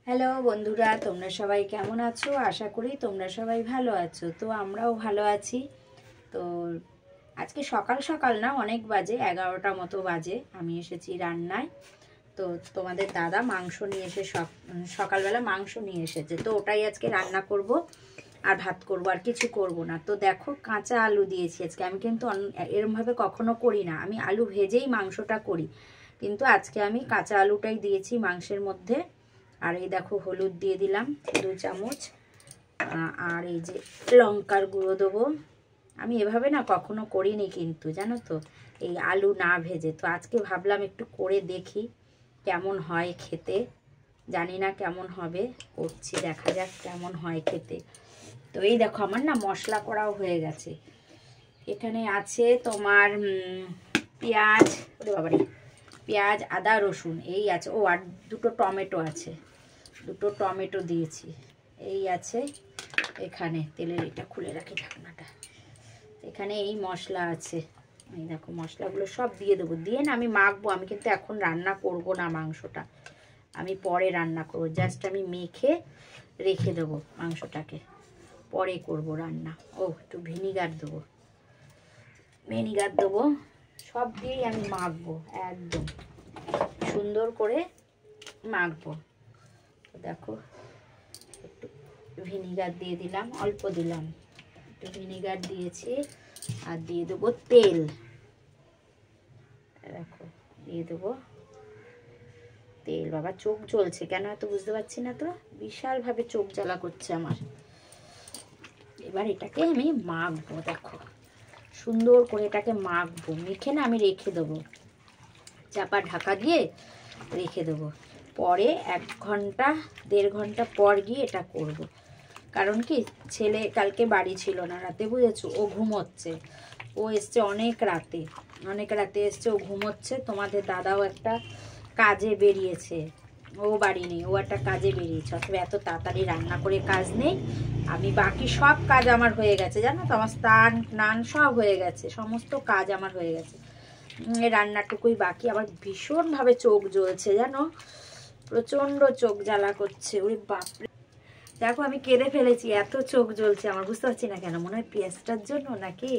Hello বন্ধুরা, তোমরা সবাই কেমন আছো? আশা করি তোমরা সবাই ভালো আছো। তো আমরাও ভালো আছি। তো আজকে সকাল সকাল না, অনেক বাজে, 11টা মতো বাজে, আমি এসেছি রান্নায়। তো তোমাদের দাদা মাংস নিয়ে এসে সকালবেলা মাংস নিয়ে এসেছে, তো ওটাই আজকে রান্না করব আর ভাত করব, আর কিছু করব না। তো দেখো, কাঁচা আলু দিয়েছি আজকে। আমি কিন্তু এরমভাবে কখনো করি না, আমি আলু ভেজেই মাংসটা করি, কিন্তু আজকে আমি কাঁচা আলুটাই দিয়েছি মাংসের মধ্যে। আর এই দেখো, হলুদ দিয়ে দিলাম 2 চামচ, আর এই যে লঙ্কার গুঁড়ো দেবো। আমি এভাবে না কখনো করিনি কিন্তু, জানো তো, এই আলু না ভেজে। তো আজকে ভাবলাম একটু করে দেখি কেমন হয় খেতে। জানি না কেমন হবে, করছি, দেখা যাক কেমন হয় খেতে। তো এই দেখো, আমার না মশলা করাও হয়ে গেছে। এখানে আছে তোমার পেঁয়াজ, বাবারে, পেঁয়াজ, আদা, রসুন এই আছে। ও, আর 2টো টমেটো আছে, 2টো টমেটো দিয়েছি। এই আছে এখানে, তেলের এটা খুলে রাখি ঢাকনাটা। এখানে এই মশলা আছে, এই দেখো মশলাগুলো সব দিয়ে দেবো। দিয়ে না আমি মাখবো। আমি কিন্তু এখন রান্না করব না মাংসটা, আমি পরে রান্না করবো। জাস্ট আমি মেখে রেখে দেবো মাংসটাকে, পরে করব রান্না। ও, একটু ভিনিগার দেবো, সব দিয়েই আমি মাখবো, একদম সুন্দর করে মাখবো। দেখো, একটু ভিনিগার দিয়ে দিলাম, অল্প দিলাম, একটু ভিনিগার দিয়েছি। আর দিয়ে দেবো তেল, দেখো দিয়ে দেবো তেল। বাবা, চোখ জ্বলছে কেন এত বুঝতে পারছি না তো, বিশালভাবে চোখ জ্বালা করছে আমার। এবার এটাকে আমি মাখবো, দেখো সুন্দর করে এটাকে মাখবো। মেখে না আমি রেখে দেবো, চাপা ঢাকা দিয়ে রেখে দেবো। পরে 1 ঘন্টা 1.5 ঘন্টা পর গিয়ে এটা করব। কারণ কি, ছেলে কালকে বাড়ি ছিল না রাতে, বুঝেছো, ও ঘুমোচ্ছে। ও এসছে অনেক রাতে এসছে, ও ঘুমোচ্ছে। তোমাদের দাদাও একটা কাজে বেরিয়েছে, ও বাড়ি নেই, ও একটা কাজে বেরিয়েছে। অথবা এত তাড়াতাড়ি রান্না করে কাজ নেই। আমি বাকি সব কাজ আমার হয়ে গেছে, জানো তো, আমার স্নান সব হয়ে গেছে, সমস্ত কাজ আমার হয়ে গেছে। এই রান্নাটুকুই বাকি। আবার ভীষণভাবে চোখ জ্বলছে, জানো, প্রচণ্ড চোখ জ্বালা করছে। ওরে বাপরে, দেখো আমি কেঁদে ফেলেছি, এত চোখ জ্বলছে আমার। বুঝতে পারছি না কেন, মনে হয় পেঁয়াজটার জন্য নাকি।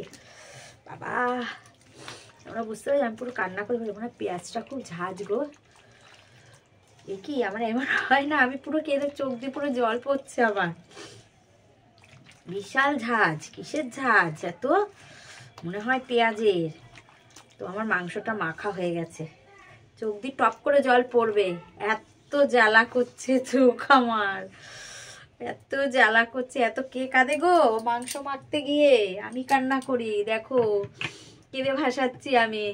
বাবা, তোমরা বুঝতে পারছি, আমি পুরো কান্না করে ফেলি। মনে হয় পেঁয়াজটা খুব ঝাঁজ গো। এ কি, আমার এমন হয় না, আমি পুরো কেঁদে, চোখ দিয়ে পুরো জল পড়ছে আমার। বিশাল ঝাঁজ, কিসের ঝাঁজ এত? মনে হয় পেঁয়াজের। তো আমার মাংসটা মাখা হয়ে গেছে, চোখ দিয়ে টপ করে জল পড়বে, এত জ্বালা করছে চোখ আমার, এত জ্বালা করছে। এত কে কাঁদে গো মাংস মাখতে গিয়ে? আমি কান্না করি, দেখো কেঁদে ভাসাচ্ছি আমি।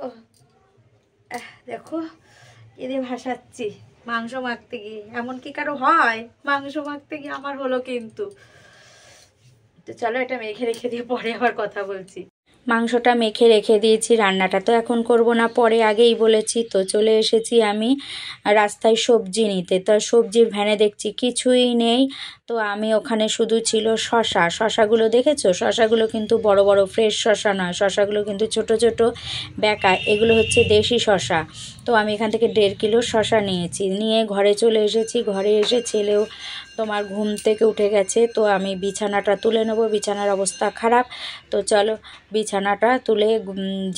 ও দেখো, কেঁদে ভাসাচ্ছি মাংস মাখতে গিয়ে। এমন কি কারো হয় মাংস মাখতে গিয়ে? আমার হলো কিন্তু। তো চলো, এটা মেখে রেখে দিয়ে পরে আবার কথা বলছি। মাংসটা মেখে রেখে দিয়েছি, রান্নাটা তো এখন করব না, পরে আগেই বলেছি। তো চলে এসেছি আমি রাস্তায় সবজি নিতে। তো সবজির ভ্যানে দেখছি কিছুই নেই। তো আমি ওখানে শুধু ছিল শশাগুলো দেখেছো? শশাগুলো কিন্তু বড় বড় ফ্রেশ শশা নয়, শশাগুলো কিন্তু ছোট ছোট বেঁকা। এগুলো হচ্ছে দেশি শশা। তো আমি এখান থেকে 1.5 কিলো শশা নিয়েছি, নিয়ে ঘরে চলে এসেছি। ঘরে এসে ছেলেও তোমার ঘুম থেকে উঠে গেছে। তো আমি বিছানাটা তুলে নেবো, বিছানার অবস্থা খারাপ। তো চলো বিছানাটা তুলে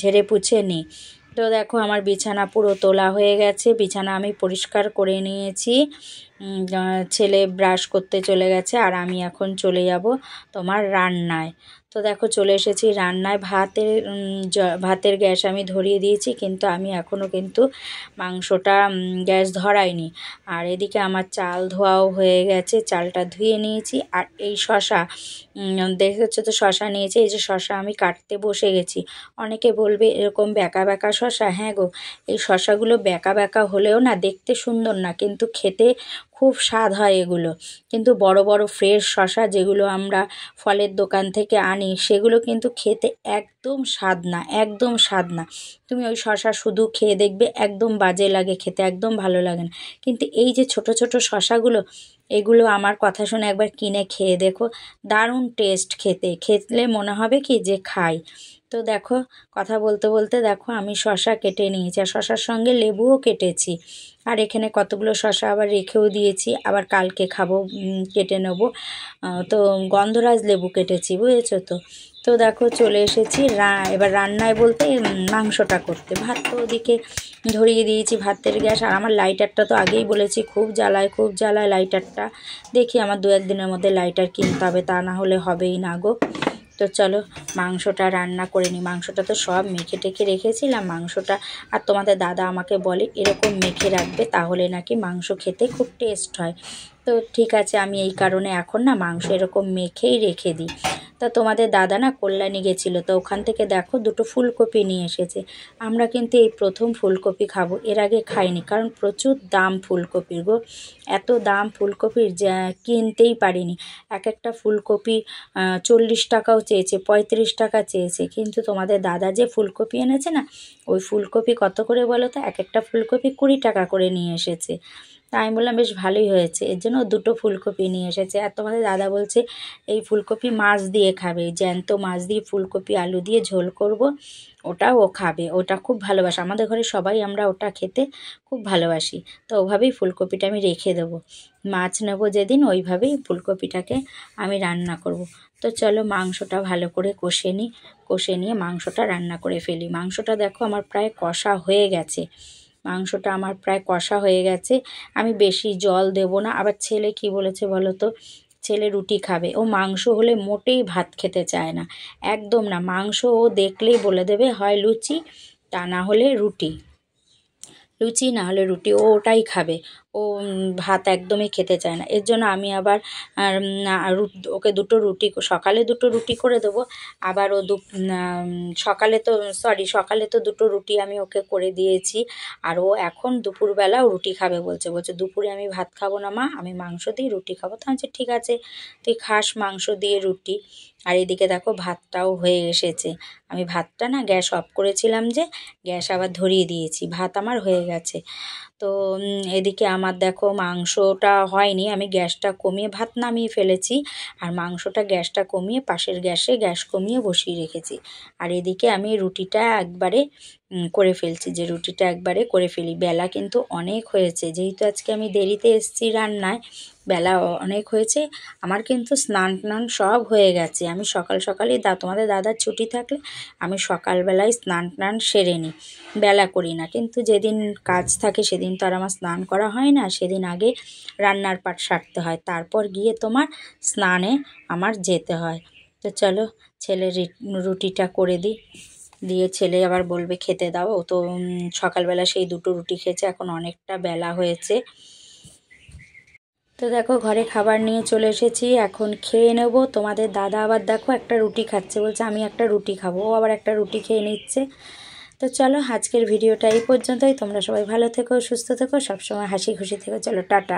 ঝেড়ে পুছে নিই। তো দেখো, আমার বিছানা পুরো তোলা হয়ে গেছে, বিছানা আমি পরিষ্কার করে নিয়েছি। ছেলে ব্রাশ করতে চলে গেছে, আর আমি এখন চলে যাব তোমার রান্নায়। তো দেখো, চলে এসেছি রান্নায়। ভাতের গ্যাস আমি ধরিয়ে দিয়েছি, কিন্তু আমি এখনও কিন্তু মাংসটা গ্যাস ধরাইনি। আর এদিকে আমার চাল ধোয়াও হয়ে গেছে, চালটা ধুয়ে নিয়েছি। আর এই শশা দেখেছো তো, শশা নিয়েছি। এই যে শশা আমি কাটতে বসে গেছি। অনেকে বলবে এরকম বেঁকা বেঁকা শশা। হ্যাঁ গো, এই শশাগুলো বেঁকা বেঁকা হলেও না দেখতে সুন্দর না, কিন্তু খেতে খুব স্বাদ হয় এগুলো। কিন্তু বড় বড় ফ্রেশ শশা যেগুলো আমরা ফলের দোকান থেকে আনি, সেগুলো কিন্তু খেতে একদম স্বাদ না, একদম স্বাদ না। তুমি ওই শশা শুধু খেয়ে দেখবে, একদম বাজে লাগে খেতে, একদম ভালো লাগে না। কিন্তু এই যে ছোট ছোট শশাগুলো, এগুলো আমার কথা শুনে একবার কিনে খেয়ে দেখো, দারুণ টেস্ট খেতে। খেলে মনে হবে কি যে খাই। তো দেখো কথা বলতে বলতে দেখো আমি শশা কেটে নিয়েছি, আর শশার সঙ্গে লেবুও কেটেছি, আর এখানে কতগুলো শশা আবার রেখেও দিয়েছি, আবার কালকে খাবো, কেটে নেব। তো গন্ধরাজ লেবু কেটেছি, বুঝেছো তো। তো দেখো চলে এসেছি এবার রান্নায় বলতে মাংসটা করতে। ভাত তো ওদিকে ধরিয়ে দিয়েছি, ভাতের গ্যাস। আর আমার লাইটারটা তো আগেই বলেছি খুব জ্বালায় লাইটারটা। দেখি আমার 2-1 দিনের মধ্যে লাইটার কিনতে হবে, তা না হলে হবেই না গো। তো চলো মাংসটা রান্না করে নিই। মাংসটা তো সব মেখে টেখে রেখেছিলাম মাংসটা। আর তোমাদের দাদা আমাকে বলে এরকম মেখে রাখবে, তাহলে নাকি মাংস খেতে খুব টেস্ট হয়। তো ঠিক আছে, আমি এই কারণে এখন না মাংস এরকম মেখেই রেখে দিই। তা তোমাদের দাদা না কল্যাণী গেছিলো, তো ওখান থেকে দেখো 2টো ফুলকপি নিয়ে এসেছে। আমরা কিন্তু এই প্রথম ফুলকপি খাবো, এর আগে খাইনি, কারণ প্রচুর দাম ফুলকপির গো। এত দাম ফুলকপির যা কিনতেই পারিনি। একটা ফুলকপি 40 টাকাও চেয়েছে, 35 টাকা চেয়েছে, কিন্তু তোমাদের দাদা যে ফুলকপি এনেছে না, ওই ফুলকপি কত করে বলো তো? একটা ফুলকপি 20 টাকা করে নিয়ে এসেছে। তা আমি বললাম বেশ ভালোই হয়েছে, এর জন্য 2টো ফুলকপি নিয়ে এসেছে। আর তোমাদের দাদা বলছে এই ফুলকপি মাছ দিয়ে খাবে, জ্যান্ত মাছ দিয়ে ফুলকপি আলু দিয়ে ঝোল করব, ওটা ও খাবে, ওটা খুব ভালোবাসে। আমাদের ঘরে সবাই আমরা ওটা খেতে খুব ভালোবাসি। তো ওভাবেই ফুলকপিটা আমি রেখে দেবো, মাছ নেব যেদিন ওইভাবেই ফুলকপিটাকে আমি রান্না করব। তো চলো মাংসটা ভালো করে কষে নিই, কষে নিয়ে মাংসটা রান্না করে ফেলি। মাংসটা দেখো আমার প্রায় কষা হয়ে গেছে, মাংসটা আমার প্রায় কষা হয়ে গেছে। আমি বেশি জল দেব না। আবার ছেলে কি বলেছে বলো তো? ছেলে রুটি খাবে, ও মাংস হলে মোটেই ভাত খেতে চায় না, একদম না। মাংস ও দেখলেই বলে দেবে হয় লুচি, তা না হলে রুটি, লুচি না হলে রুটি, ও ওটাই খাবে। ও ভাত একদমই খেতে চায় না। এর জন্য আমি আবার ওকে 2টো রুটি, সকালে 2টো রুটি করে দেবো। আবার ও সকালে তো 2টো রুটি আমি ওকে করে দিয়েছি। আর ও এখন দুপুরবেলাও রুটি খাবে বলছে দুপুরে আমি ভাত খাবো না মা, আমি মাংস দিয়ে রুটি খাবো। তো আমি ঠিক আছে, তুই খাস মাংস দিয়ে রুটি। আর এদিকে দেখো ভাতটাও হয়ে এসেছে। আমি ভাতটা না গ্যাস অফ করেছিলাম, যে গ্যাস আবার ধরিয়ে দিয়েছি, ভাত আমার হয়ে গেছে। তো এদিকে আমার দেখো মাংসটা হয়নি, আমি গ্যাসটা কমিয়ে ভাত নামিয়ে ফেলেছি, আর মাংসটা গ্যাসটা কমিয়ে পাশের গ্যাসে গ্যাস কমিয়ে বসিয়ে রেখেছি। আর এদিকে আমি রুটিটা একবারে করে ফেলছি, যে রুটিটা একবারে করে ফেলি। বেলা কিন্তু অনেক হয়েছে, যেহেতু আজকে আমি দেরিতে এসেছি রান্নায়, বেলা অনেক হয়েছে। আমার কিন্তু স্নান টান সব হয়ে গেছে। আমি সকালই তোমাদের দাদার ছুটি থাকলে আমি সকালবেলায় স্নান টান সেরে নিই, বেলা করি না। কিন্তু যেদিন কাজ থাকে সেদিন তো আর আমার স্নান করা হয় না, সেদিন আগে রান্নার পাট সারতে হয়, তারপর গিয়ে তোমার স্নানে আমার যেতে হয়। তো চলো ছেলের রুটিটা করে দিই, দিয়ে ছেলে আবার বলবে খেতে দাও। ও তো সকালবেলা সেই 2টো রুটি খেয়েছে, এখন অনেকটা বেলা হয়েছে। তো দেখো ঘরে খাবার নিয়ে চলে এসেছি, এখন খেয়ে নেব। তোমাদের দাদা আবার দেখো একটা রুটি খাচ্ছে, বলছে আমি একটা রুটি খাবো, ও আবার একটা রুটি খেয়ে নিচ্ছে। তো চলো আজকের ভিডিওটা এই পর্যন্তই। তোমরা সবাই ভালো থেকো, সুস্থ থেকো, সবসময় হাসি খুশি থেকো। চলো টাটা।